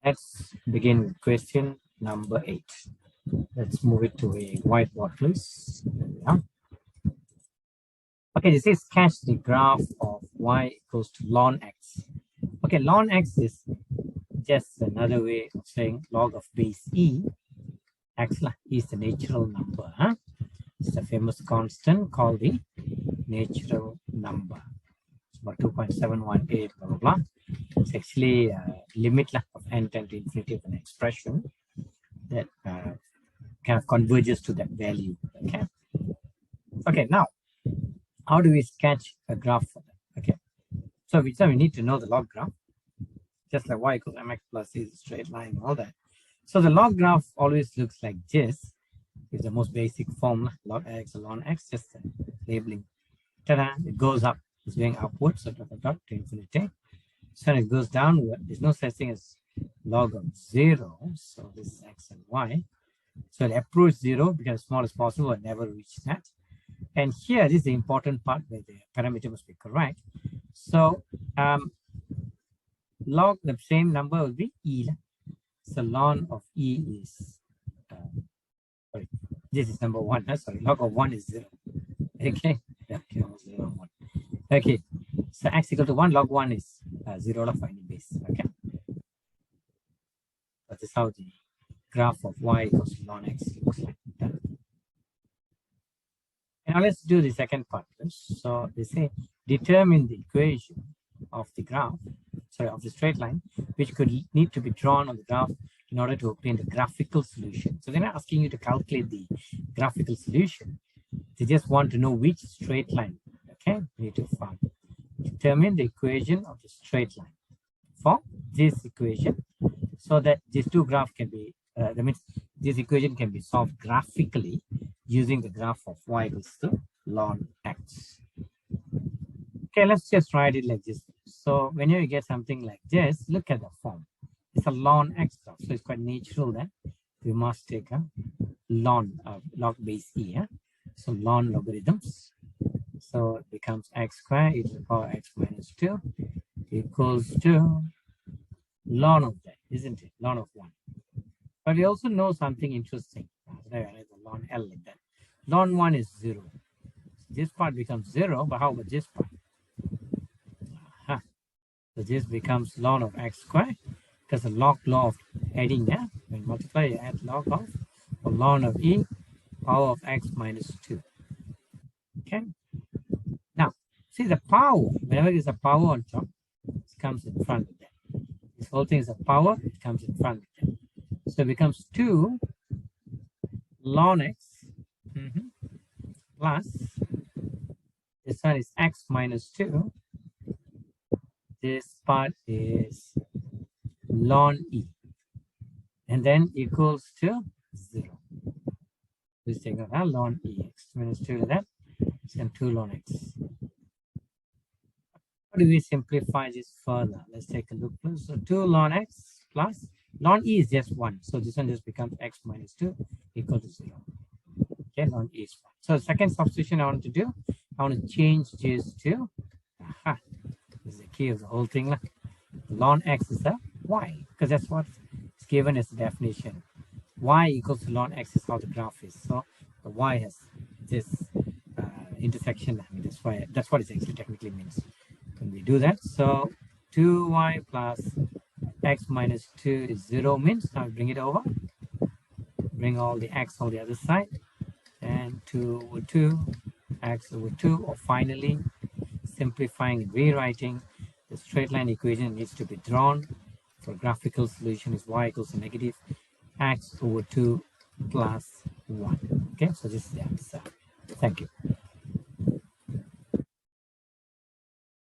Let's begin with question number 8. Let's move it to a whiteboard, please. There we are. Okay, this is sketch the graph of y equals to ln x. Okay, ln x is just another way of saying log of base e. X is the natural number. It's a famous constant called the natural number. It's about 2.718, blah, blah, blah. It's actually a limit of n tend to infinity of an expression that kind of converges to that value. Okay, now how do we sketch a graph for that? Okay, so we need to know the log graph, just like y equals mx plus c is a straight line, all that. So the log graph always looks like this. It's the most basic form, log x or ln x, just labeling. Ta-da, it goes up, it's going upwards, to infinity. So it goes downward. There's no such thing as log of 0. So this is x and y. So it approaches 0, becomes as small as possible, and never reach that. And here, this is the important part where the parameter must be correct. So log the same number will be e. So ln of e is, sorry, this is number 1. Sorry, log of 1 is 0. Okay, 0, 1. Okay, so x equal to 1, log 1 is 0 of any base. Okay, that is how the graph of y equals to ln x looks like. Now let's do the second part. So they say determine the equation of the graph, sorry, of the straight line, which could need to be drawn on the graph in order to obtain the graphical solution. So they're not asking you to calculate the graphical solution. They just want to know which straight line. Okay, we need to find. Determine the equation of the straight line for this equation, so that these two graphs can be, that means this equation can be solved graphically using the graph of y equals to ln x. Okay, let's just write it like this. So when you get something like this, look at the form. It's a ln x graph, so it's quite natural that we must take a ln log base e. So ln logarithms. So it becomes x squared e to the power x minus 2 equals to ln of that, isn't it? Ln of 1. But we also know something interesting. Ln L like that. Ln 1 is 0. This part becomes 0, but how about this part? So this becomes ln of x squared, because the log law of adding, when multiply, you add log of, or ln of e, power of x minus 2. Okay. Now, see the power, whenever there's a power on top, it comes in front of that. This whole thing is a power, it comes in front of that. So it becomes 2 ln x plus, this one is x minus 2. This part is ln e. And then equals to 0. Please take out ln e, x minus 2 to that, and 2 ln x. How do we simplify this further? Let's take a look. So 2 ln x plus, ln e is just 1. So this one just becomes x minus 2 equal to 0. Okay, ln e is 1. So the second substitution I want to do, I want to change this to, this is the key of the whole thing. Ln x is a y, because that's what is given as the definition. Y equals to ln x is how the graph is. So the y has this intersection. I mean, that's what it actually technically means. When we do that, so 2y plus x minus 2 is 0 means, now bring it over, bring all the x on the other side, and 2 over 2, x over 2, or finally simplifying and rewriting, the straight line equation needs to be drawn. For graphical solution is y equals to negative x over 2 plus 1. Okay, so this is the answer. Thank you.